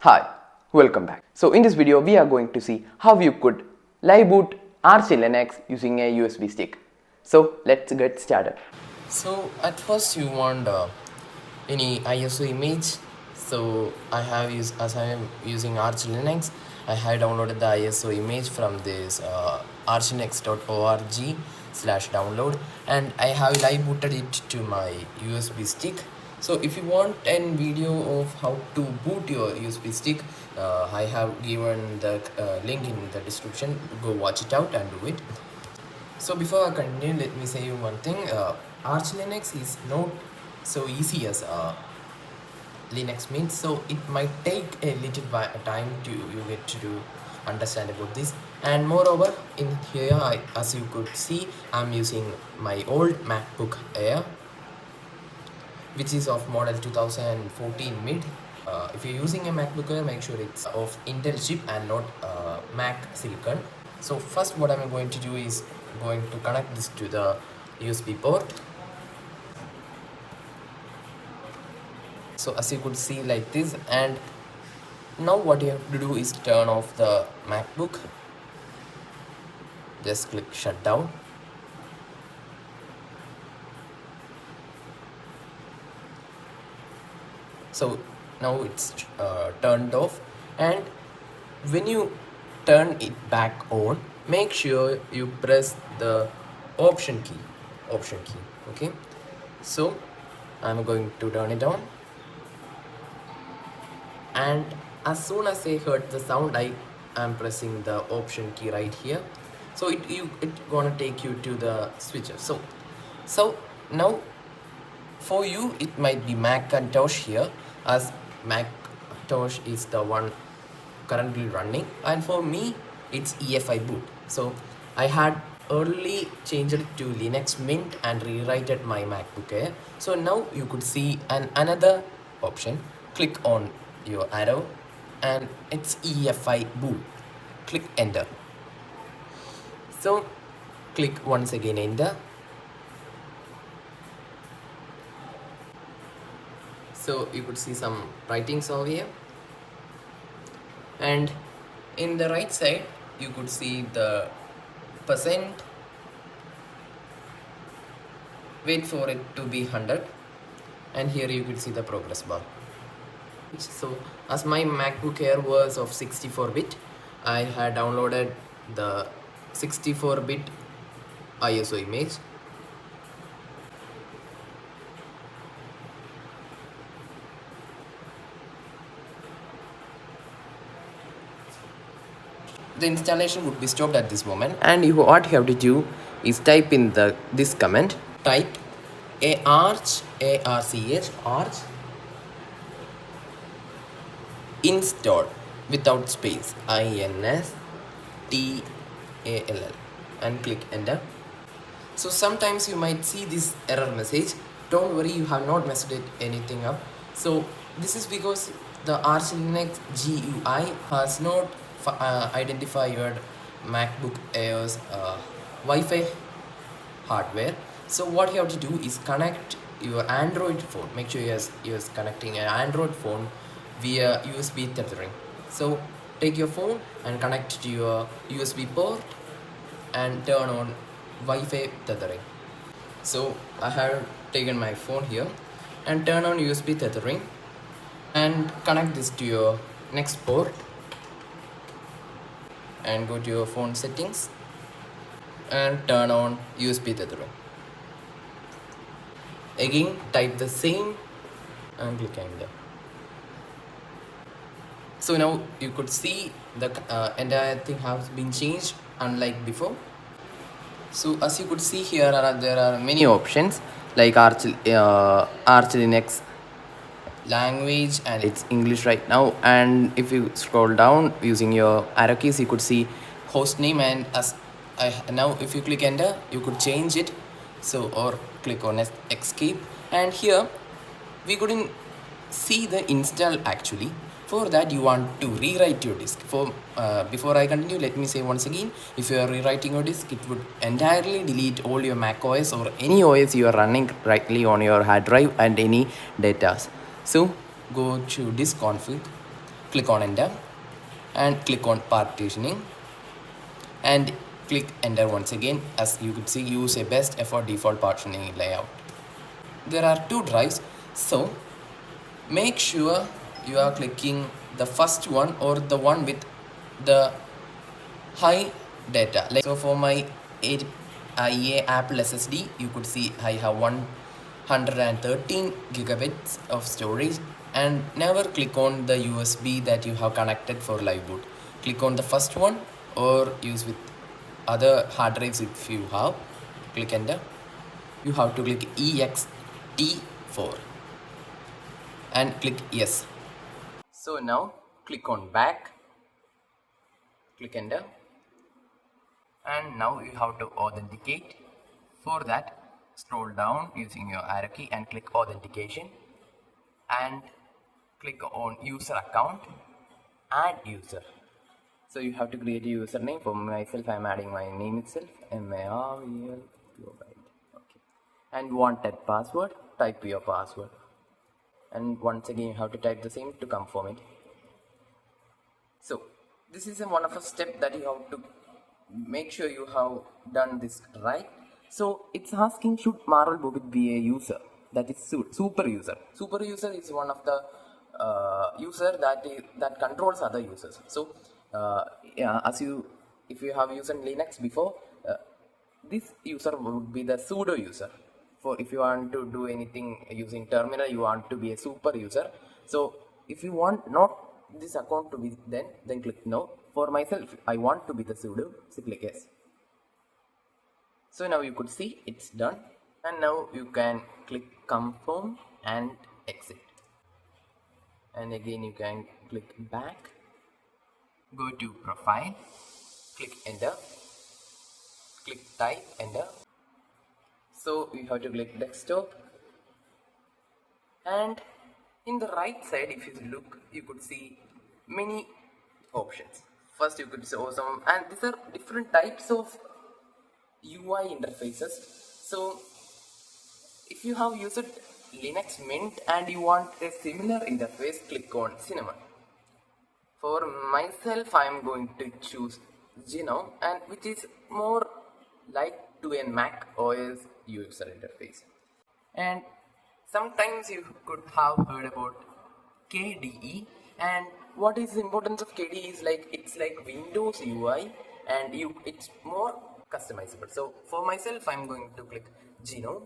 Hi, welcome back. So in this video we are going to see how you could live boot Arch Linux using a USB stick. So let's get started. So at first you want any ISO image. So I have used, as I am using Arch Linux, I have downloaded the ISO image from this archlinux.org/download, and I have live booted it to my USB stick. So if you want a video of how to boot your USB stick, I have given the link in the description. Go watch it out and do it. So before I continue, let me say you one thing. Arch Linux is not so easy as Linux means. So it might take a little time to you get to understand about this. And moreover, in here, as you could see, I'm using my old MacBook Air, which is of model 2014 mid. If you're using a MacBook Air, make sure it's of Intel chip and not Mac Silicon. So first what I'm going to do is going to connect this to the USB port. So as you could see like this, and now what you have to do is turn off the MacBook. Just click shutdown. So now it's turned off, and when you turn it back on, make sure you press the option key. Okay, so I'm going to turn it on, and as soon as I heard the sound, I am pressing the option key right here. So it gonna take you to the switcher. So now for you it might be Macintosh here, as Macintosh is the one currently running, and for me it's EFI boot. So I had early changed it to Linux Mint and rewritten my MacBook Air. So now you could see another option. Click on your arrow and it's EFI boot. Click enter. So click once again enter. So you could see some writings over here, and in the right side you could see the percent. Wait for it to be 100, and here you could see the progress bar. So as my MacBook Air was of 64-bit, I had downloaded the 64-bit ISO image. The installation would be stopped at this moment, and what you have to do is type in this command. Type arch install without space install and click enter. So sometimes you might see this error message. Don't worry, you have not messed anything up. So this is because the Arch Linux GUI has not identified your MacBook Air's Wi-Fi hardware. So what you have to do is connect your Android phone. Make sure you're connecting an Android phone via USB tethering. So take your phone and connect to your USB port and turn on Wi-Fi tethering. So I have taken my phone here and turn on USB tethering and connect this to your next port and go to your phone settings and turn on USB tethering. Again type the same and click enter. So now you could see the entire thing has been changed, unlike before. So as you could see here, there are many options like Arch Linux language, and it's English right now. And if you scroll down using your arrow keys, you could see host name, and now if you click enter, you could change it. So or click on escape, and here we couldn't see the install actually. For that you want to rewrite your disk. Before I continue, let me say once again, if you are rewriting your disk, it would entirely delete all your Mac OS or any OS you are running rightly on your hard drive and any data. So go to disk config click on enter and click on partitioning and click enter once again. As you could see, use a best effort default partitioning layout. There are two drives, so make sure you are clicking the first one or the one with the high data. Like, so for my IA Apple SSD, you could see I have 113 gigabits of storage, and never click on the USB that you have connected for live boot. Click on the first one or use with other hard drives if you have. Click enter. You have to click ext4 and click yes. So now click on back, click enter, and now you have to authenticate. For that, scroll down using your arrow key and click authentication and click on user account, add user. So you have to create a username. For myself, I am adding my name itself, MARVL. Okay. And wanted password, type your password. And once again, you have to type the same to confirm it. So this is one of a step that you have to make sure you have done this right. So it's asking, should Marvel Bobit be a user? That is super user. Super user is one of the user that controls other users. So yeah, if you have used Linux before, this user would be the sudo user. For if you want to do anything using terminal, you want to be a super user. So if you want not this account to be then click no. For myself, I want to be the sudo, so click yes. So now you could see it's done, and now you can click confirm and exit, and again you can click back, go to profile, click enter, click type enter. So you have to click desktop, and in the right side, if you look, you could see many options. First you could see some, and these are different types of UI interfaces. So if you have used Linux Mint and you want a similar interface, click on Cinnamon. For myself, I am going to choose GNOME, and which is more like to a Mac OS user interface. And sometimes you could have heard about KDE, and what is the importance of KDE is like it's like Windows UI, and it's more customizable. So for myself, I'm going to click GNOME,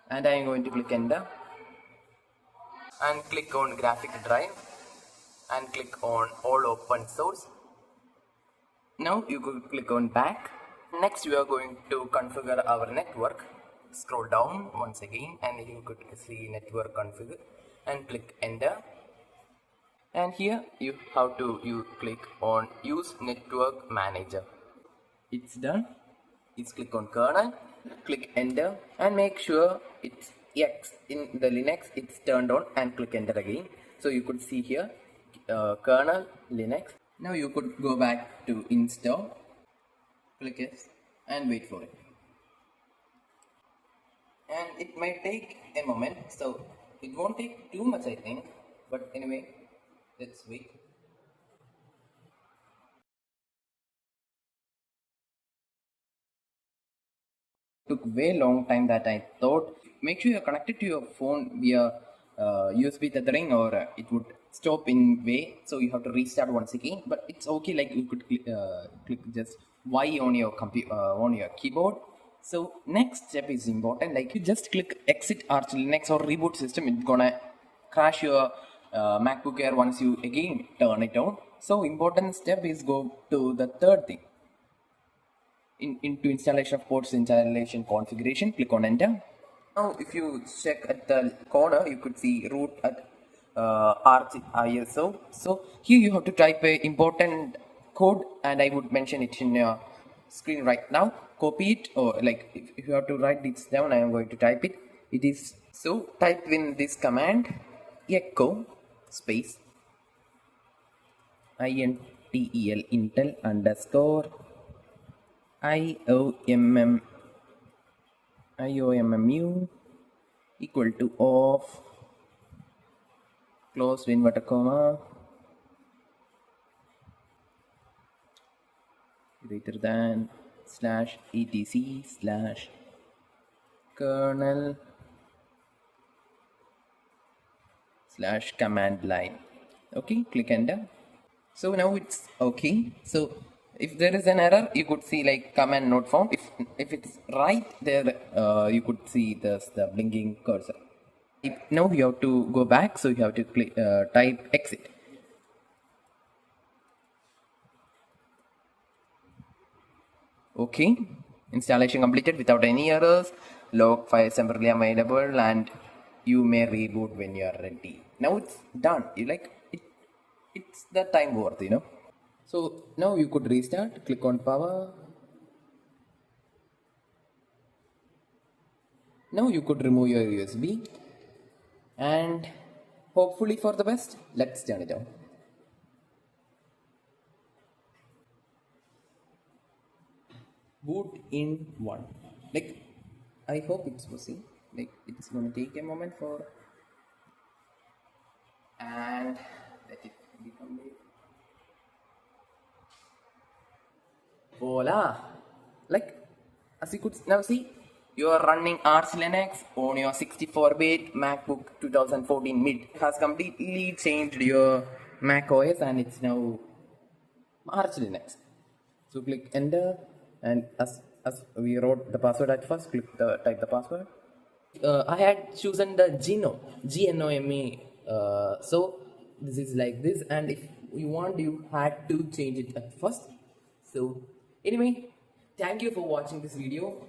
and I'm going to click enter and click on graphic drive and click on all open source. Now you could click on back. Next we are going to configure our network. Scroll down once again and you could see network configure and click enter. And here you have to click on use network manager. It's done. It's click on kernel, click enter, and make sure it's X in the Linux it's turned on, and click enter again. So you could see here kernel Linux. Now you could go back to install, click yes, and wait for it. And it might take a moment, so it won't take too much I think, but anyway, let's wait. Took way long time that I thought. Make sure you're connected to your phone via USB tethering, or it would stop in way, so you have to restart once again. But it's okay, like you could click just Y on your on your keyboard. So next step is important, like you just click exit Arch Linux or reboot system. It's gonna crash your MacBook Air once you again turn it on. So important step is go to the third thing. Into installation of ports, installation configuration, click on enter. Now if you check at the corner, you could see root at Arch ISO. So here you have to type a important code, and I would mention it in your screen right now. Copy it, or like if you have to write this down, I am going to type it. It is, so type in this command echo space intel intel underscore IOMMU equal to off, close inverted comma, greater than slash etc slash kernel slash command line. Okay, click enter. So now it's okay. So if there is an error, you could see like command not found. If it's right there, you could see the blinking cursor. Now you have to go back, so you have to click, type exit. Okay, installation completed without any errors. Log files temporarily available, and you may reboot when you are ready. Now it's done. You like it. It's the time worth, you know. So now you could restart. Click on power. Now you could remove your USB, and hopefully for the best, let's turn it on. Boot in one. Like, I hope it's possible. Like, it's gonna take a moment for, and let it become big. Voila! Like, as you could now see, you are running Arch Linux on your 64-bit MacBook 2014 mid. It has completely changed your Mac OS, and it's now Arch Linux. So click enter, and as we wrote the password at first, type the password. I had chosen the GNOME. So this is like this, and if you want, you had to change it at first. So anyway, thank you for watching this video.